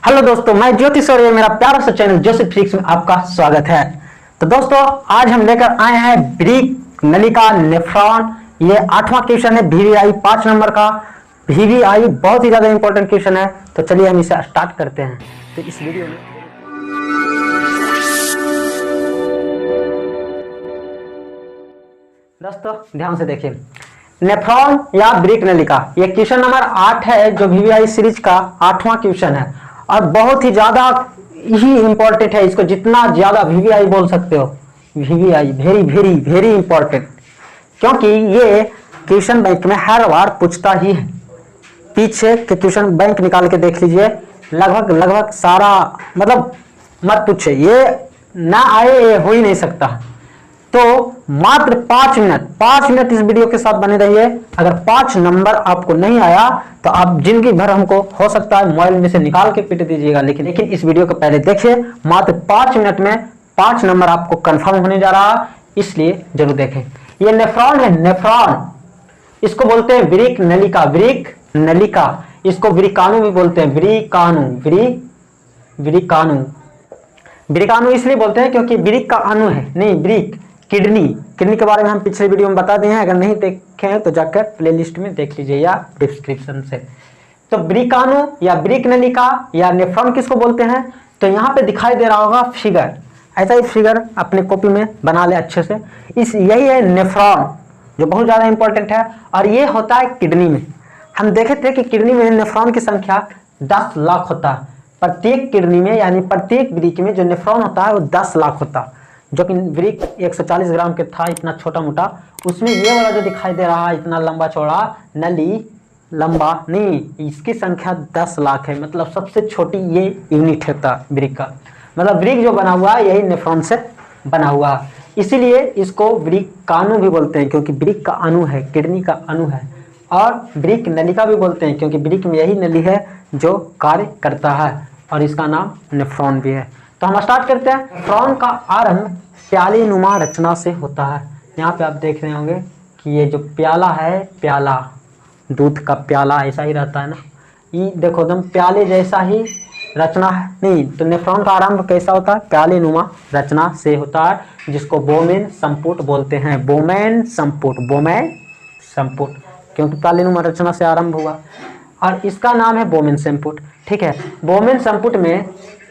Hello दोस्तों, मैं ज्योतिष और ये मेरा प्यारा सा चैनल जोसेफ फिजिक्स में आपका स्वागत है। तो दोस्तों, आज हम लेकर आए हैं ब्रीक नलिका नेफ्रॉन। ये 8वां क्वेश्चन है VVI 5 नंबर का। VVI बहुत ही ज्यादा इंपॉर्टेंट क्वेश्चन है। तो चलिए हम इसे स्टार्ट करते हैं। तो इस वीडियो में दोस्तों ध्यान से देखिए, नेफ्रॉन या ब्रीक नलिका, ये क्वेश्चन नंबर 8 है जो VVI सीरीज का 8वां क्वेश्चन है और बहुत ही ज्यादा ही इंपॉर्टेंट है। इसको जितना ज्यादा VVI बोल सकते हो, VVI very very very important, क्योंकि ये क्वेश्चन बैंक में हर बार पूछता ही है। पीछे के क्वेश्चन बैंक निकाल के देख लीजिए, लगभग सारा, मतलब मत पूछे, ये ना आए ये हो ही नहीं सकता। तो मात्र 5 मिनट इस वीडियो के साथ बने रहिए। अगर 5 नंबर आपको नहीं आया तो आप जिंदगी भर हमको हो सकता है मोबाइल में से निकाल के पीट दीजिएगा, लेकिन इस वीडियो को पहले देखिए। मात्र 5 मिनट में 5 नंबर आपको कंफर्म होने जा रहा, इसलिए जरूर देखें। ये नेफ्रॉन है, नेफ्रॉन, इसको बोलते हैं ब्रीक नलिका, ब्रीक नलिका। इसको ब्रीकाणु भी बोलते हैं, ब्रीकाणु, ब्रीकाणु इसलिए बोलते हैं क्योंकि ब्रीक का अणु है, नहीं ब्रीक किडनी के बारे में हम पिछले वीडियो में बता दिए हैं। अगर नहीं देखे हैं तो जाकर प्लेलिस्ट में देख लीजिए या डिस्क्रिप्शन से। तो ब्रीकाणु या ब्रीक नलिका या नेफ्रॉन किसको बोलते हैं, तो यहाँ पे दिखाई दे रहा होगा फिगर, ऐसा ही फिगर अपने कॉपी में बना ले अच्छे से। यही है नेफ्रॉन, जो बहुत ज्यादा इंपॉर्टेंट है और ये होता है किडनी में। हम देखे थे कि किडनी में नेफ्रॉन की संख्या 10 लाख होता है प्रत्येक किडनी में, यानी प्रत्येक ब्रीक में जो नेफ्रॉन होता है वो 10 लाख होता है। जो कि ब्रीक 140 ग्राम के था, इतना छोटा मोटा, उसमें ये वाला जो दिखाई दे रहा है इतना लंबा चौड़ा नली, लंबा नहीं, इसकी संख्या 10 लाख है। मतलब सबसे छोटी ये यूनिट होता ब्रीक का। मतलब ब्रीक जो बना हुआ है यही नेफ्रॉन से बना हुआ, इसीलिए इसको ब्रीकाणु भी बोलते हैं, क्योंकि ब्रीक का अणु है, किडनी का अणु है। और ब्रीक नलिका भी बोलते हैं क्योंकि ब्रीक में यही नली है जो कार्य करता है, और इसका नाम नेफ्रॉन भी है। तो हम स्टार्ट करते हैं। नेफ्रॉन का आरंभ प्याले नुमा रचना से होता है। यहाँ पे आप देख रहे होंगे कि ये जो प्याला है, प्याला, दूध का प्याला ऐसा ही रहता है ना, ये देखो एकदम प्याले जैसा ही रचना है। नहीं तो नेफ्रॉन का आरंभ कैसा होता है, प्याले नुमा रचना से होता है, जिसको बोमेन संपुट बोलते हैं। बोमेन संपुट, क्योंकि प्याले नुमा रचना से आरंभ हुआ और इसका नाम है बोमेन संपुट। ठीक है, बोमेन संपुट में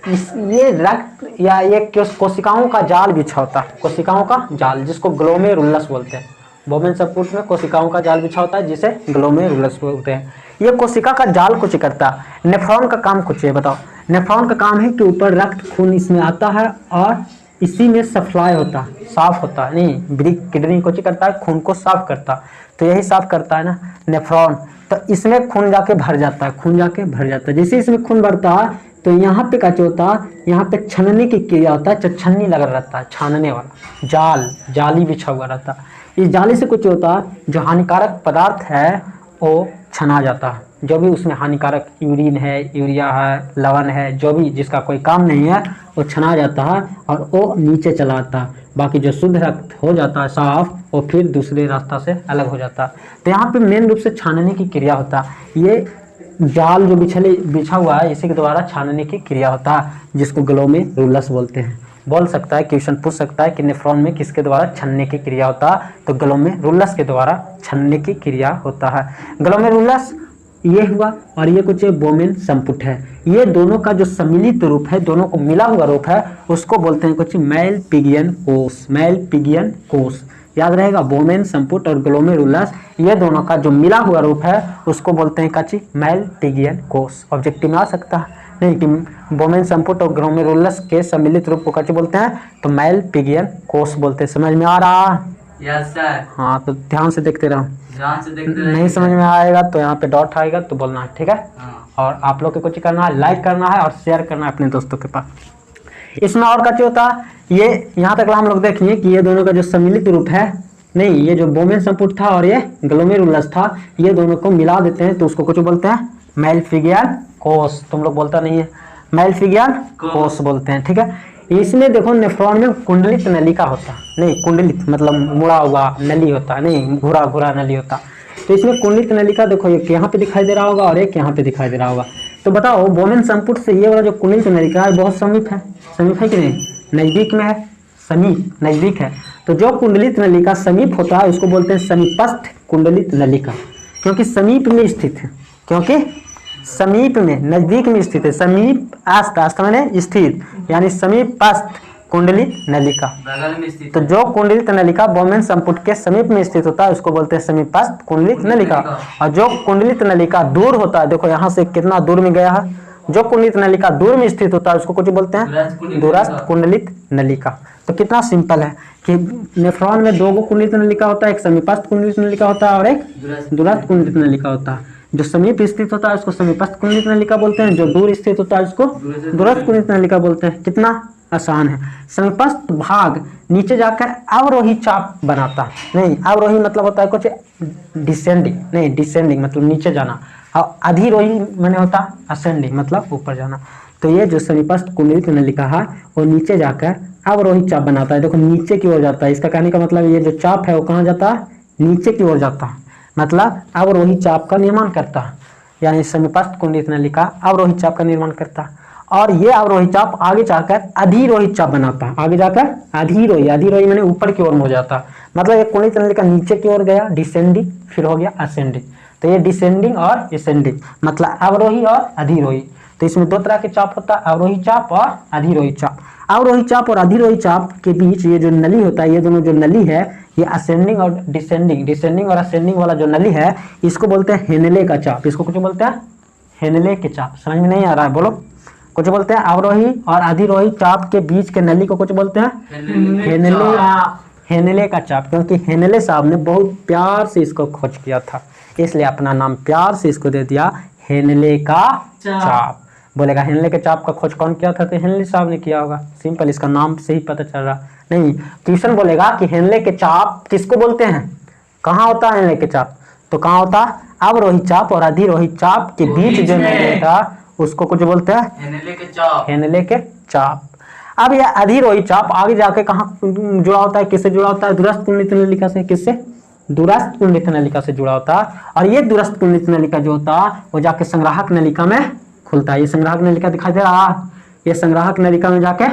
ये रक्त या ये कोशिकाओं का जाल बिछा होता है, कोशिकाओं का जाल, जिसको ग्लोमेरुलस बोलते हैं। बोमेन संपुट में कोशिकाओं का जाल बिछा होता है जिसे ग्लोमेरुलस बोलते हैं। ये कोशिका का जाल कुछ करता है। नेफ्रॉन का काम कुछ है, बताओ। नेफ्रॉन का काम है कि ऊपर रक्त खून इसमें आता है और इसी में सप्लाई होता है, साफ होता है। नहीं, ब्रीक किडनी कुछ करता है, खून को साफ करता, तो यही साफ करता है ना नेफ्रॉन। तो इसमें खून जाके भर जाता है, जैसे इसमें खून भरता है तो यहाँ पे क्या होता है, यहाँ पे छनने की क्रिया होता है, छन्नी लगा रहता है, छानने वाला जाली बिछा हुआ रहता है। इस जाली से कुछ होता है, जो हानिकारक पदार्थ है वो छना जाता है। जो भी उसमें हानिकारक यूरिन है, यूरिया है, लवण है, जो भी जिसका कोई काम नहीं है वो छना जाता है और वो नीचे चला आता है। बाकी जो शुद्ध रक्त हो जाता है साफ, वो फिर दूसरे रास्ता से अलग हो जाता है। तो यहाँ पे मेन रूप से छानने की क्रिया होता है। ये जाल जो बिछा हुआ है इसी के द्वारा छानने की क्रिया होता है, जिसको ग्लोमेरुलस बोलते हैं। बोल सकता है, क्वेश्चन पूछ सकता है कि नेफ्रॉन में किसके द्वारा छनने की क्रिया होता है, तो ग्लोमेरुलस के द्वारा छनने की क्रिया होता है। ग्लोमेरुलस ये हुआ और ये कुछ बोमेन संपुट है। ये दोनों का जो सम्मिलित रूप है, दोनों को मिला हुआ रूप है, उसको बोलते हैं कुछ मेलपिगियन कोष। याद रहेगा, बोमेन संपुट और ग्लोमेरुलस, ये दोनों का जो मिला हुआ रूप है उसको बोलते हैं काची मेलपिगियन कोष। ऑब्जेक्टिव में आ सकता है नहीं कि बोमेन संपुट और ग्लोमेरुलस के सम्मिलित रूप को काची बोलते हैं, तो मेलपिगियन कोष बोलते हैं। समझ में आ रहा? Yes sir. हाँ, तो ध्यान से देखते रहो, नहीं समझ में आएगा तो यहाँ पे डॉट आएगा तो बोलना है, ठीक है। और आप लोग को कुछ करना है, लाइक करना है और शेयर करना है अपने दोस्तों के पास। इसमें और क्या होता है, ये यहाँ तक हम लोग देखिए कि ये दोनों का जो सम्मिलित रूप है, नहीं, ये जो बोमेन संपुट था और ये ग्लोमेरुलस था, ये दोनों को मिला देते हैं तो उसको कुछ बोलते हैं मेलपिगियन कोष। तुम लोग बोलता नहीं है, मेलपिगियन कोष बोलते हैं, ठीक है। इसमें देखो नेफ्रॉन में कुंडलित नलिका होता, नहीं कुंडलित मतलब मुड़ा हुआ नली होता, नहीं घुरा नली होता। तो इसमें कुंडलित नलिका देखो, एक यहाँ पे दिखाई दे रहा होगा और एक यहाँ पे दिखाई दे रहा होगा। तो बताओ बोमेन संपुट से ये वाला जो कुंडलित नलिका है बहुत समीप है कि नहीं, नजदीक में है, समीप नजदीक है। तो जो कुंडलित नलिका समीप होता है उसको बोलते हैं समीपस्थ कुंडलित नलिका, क्योंकि समीप में स्थित है, क्योंकि समीप में नजदीक में स्थित है। समीप आस्थ मैंने स्थित, यानी समीपस्थ कुंडलित नलिका। तो जो कुंडलित नलिका बोमेन संपुट के समीप में स्थित होता है उसको बोलते हैं समीपस्थ कुंडलित नलिका। और जो कुंडलित नलिका दूर होता है, देखो यहाँ से कितना दूर में गया है, जो कुंडलित नलिका दूर में स्थित होता है उसको कुछ बोलते हैं दूरस्थ कुंडलित नलिका। तो कितना सिंपल है कि नेफ्रॉन में दो कुंडलित नलिका होता है, एक समीपस्थ कुंडलित नलिका होता है और एक दूरस्थ कुंडलित नलिका होता है। जो समीप स्थित होता है उसको समीपस्थ कुंडलित नलिका बोलते हैं, जो दूर स्थित होता है उसको दूरस्थ कुंडलित नलिका बोलते हैं। कितना आसान है। समीपस्थ भाग नीचे जाकर अवरोही चाप बनाता है, नहीं अवरोही मतलब होता है कुछ डिसेंडिंग, नहीं डिसेंडिंग मतलब नीचे जाना, और अधिरोही मैंने होता असेंडिंग मतलब ऊपर जाना। तो ये जो समीपस्थ कुंडलित नलिका है वो नीचे जाकर अवरोही चाप बनाता है। देखो नीचे की ओर जाता है, इसका कहने का मतलब ये जो चाप है वो कहाँ जाता है, नीचे की ओर जाता है, मतलब अवरोही चाप का निर्माण करता है। यानी समीपस्थ कुंडलित नलिका अवरोही चाप का निर्माण करता है। और ये अवरोही चाप आगे जाकर अधिरोही चाप बनाता है, आगे जाकर अधिरोही मैंने ऊपर की ओर हो जाता है। मतलब ये कुंडलित नलिका नीचे की ओर गया डिसेंडिंग, फिर हो गया असेंडिंग। तो ये डिसेंडिंग और असेंडिंग मतलब अवरोही और अधिरोही। तो इसमें दो तरह के चाप होता है, अवरोही चाप और अधिरोही चाप। अवरोही चाप और अधिरोही चाप के बीच ये जो नली होता है, ये दोनों जो नली है ये असेंडिंग और डिसेंडिंग और असेंडिंग वाला जो नली है इसको बोलते हैं हेनले का चाप। इसको कुछ बोलते हैं हेनले के चाप। समझ में नहीं आ रहा है, बोलो। कुछ बोलते हैं अवरोही और अधिरोही चाप के बीच के नली को कुछ बोलते हैं हेनले का चाप, क्योंकि हेनले साहब ने बहुत प्यार से इसको खोज किया था, इसलिए अपना नाम प्यार से इसको दे दिया हेनले का चाप। बोलेगा हेनले के चाप का खोज कौन किया था, तो हेनले साहब ने किया होगा। सिंपल, इसका नाम से ही पता चल रहा। नहीं, ट्यूशन बोलेगा कि हेनले के चाप किसको बोलते हैं, कहाँ होता है हेनले के चाप, तो कहाँ होता है अवरोही चाप और अधिरोही चाप के बीच जो नली था उसको कुछ बोलते हैं हेनले के चाप। अब यह अधिरोही चाप आगे जाके कहाँ जुड़ा होता है, किससे जुड़ा होता है, दूरस्थ कुंडलित नलिका से। किससे, दूरस्थ कुंडलित नलिका से जुड़ा होता है। और ये दूरस्थ कुंडलित नलिका जो होता है वो जाके संग्राहक नलिका में खुलता है। ये संग्राहक नलिका दिखाई दे रहा है, ये संग्राहक नलिका में जाके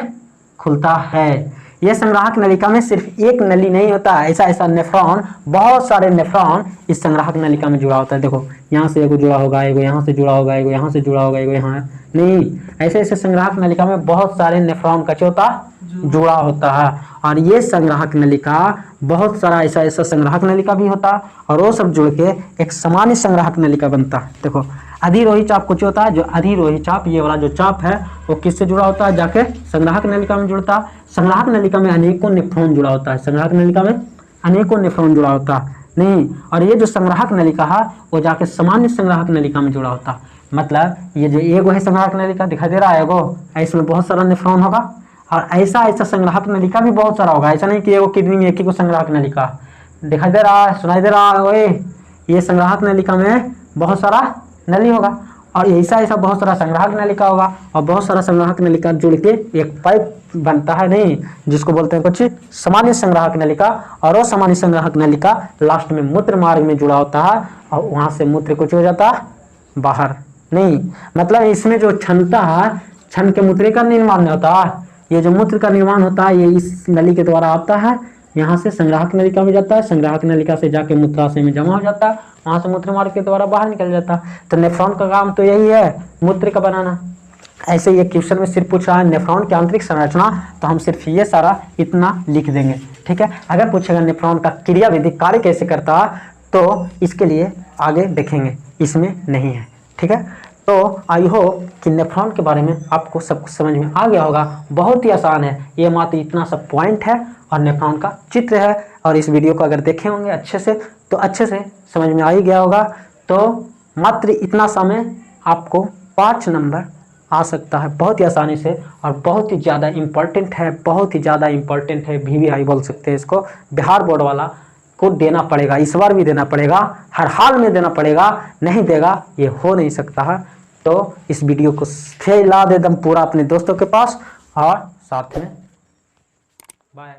खुलता है। ये संग्राहक नलिका में सिर्फ एक नली नहीं होता है, ऐसा नेफ्रॉन, बहुत सारे नेफ्रॉन इस संग्राहक नलिका में जुड़ा होता है। देखो यहाँ से एगो जुड़ा होगा, एगो यहाँ से जुड़ा होगा, एगो यहाँ से जुड़ा होगा, एगो यहाँ नहीं, ऐसे ऐसे संग्राहक नलिका में बहुत सारे नेफ्रॉन का होता जुड़ा होता है। और ये संग्राहक नलिका बहुत सारा ऐसा संग्राहक नलिका भी होता है और वो सब जुड़ के एक सामान्य संग्राहक नलिका बनता है। देखो अधिरोही चाप कुछ होता है, जो अधिरोही चाप ये वाला जो चाप है वो किससे जुड़ा होता है, जाके संग्राहक नलिका में जुड़ता है। संग्राहक नलिका में अनेकों नेफ्रॉन जुड़ा होता है, संग्राहक नलिका में अनेकों नेफ्रॉन जुड़ा होता है नहीं। और ये जो संग्राहक नलिका है वो जाके सामान्य संग्राहक नलिका में जुड़ा होता है। मतलब ये जो एगो है संग्राहक नलिका दिखाई दे रहा है एगो, इसमें बहुत सारा नेफ्रॉन होगा और ऐसा संग्राहक नलिका भी बहुत सारा होगा। ऐसा नहीं कि एगो किडनी में एक ही को संग्राहक नलिका दिखाई दे रहा है, सुनाई दे रहा है, ओए ये संग्राहक नलिका में बहुत सारा नली होगा और ऐसा बहुत सारा संग्राहक नलिका होगा और बहुत सारा संग्राहक नलिका जुड़ के एक पाइप बनता है नहीं, जिसको बोलते हैं कुछ सामान्य संग्राहक नलिका। और वो सामान्य संग्राहक नलिका लास्ट में मूत्र मार्ग में जुड़ा होता है और वहां से मूत्र कुछ हो जाता है बाहर नहीं। मतलब इसमें जो क्षमता है, क्षण के मूत्र का निर्माण होता है। ये जो मूत्र का निर्माण होता है ये इस नली के द्वारा आता है, यहाँ से संग्राहक नलिका में जाता है, संग्राहक नलिका से जाके मूत्राशय में जमा हो जाता है, वहां से मूत्र मार्ग के द्वारा बाहर निकल जाता है। तो नेफ्रॉन का काम तो यही है, मूत्र का बनाना। ऐसे ये क्वेश्चन में सिर्फ पूछ रहा है नेफ्रॉन की आंतरिक संरचना, तो हम सिर्फ ये सारा इतना लिख देंगे, ठीक है। अगर पूछेगा नेफ्रॉन का क्रियाविधि कार्य कैसे करता है तो इसके लिए आगे देखेंगे, इसमें नहीं है, ठीक है। तो आई होप कि नेफ्रॉन के बारे में आपको सब कुछ समझ में आ गया होगा। बहुत ही आसान है, ये मात्र इतना सब पॉइंट है और नेफ्रॉन का चित्र है। और इस वीडियो को अगर देखे होंगे अच्छे से तो अच्छे से समझ में आ ही गया होगा। तो मात्र इतना समय आपको 5 नंबर आ सकता है बहुत ही आसानी से और बहुत ही ज़्यादा इम्पोर्टेंट है, बहुत ही ज़्यादा इम्पोर्टेंट है। VVI बोल सकते हैं इसको, बिहार बोर्ड वाला को देना पड़ेगा, इस बार भी देना पड़ेगा, हर हाल में देना पड़ेगा, नहीं देगा ये हो नहीं सकता है। तो इस वीडियो को फैला दे दम पूरा अपने दोस्तों के पास और साथ में बाय।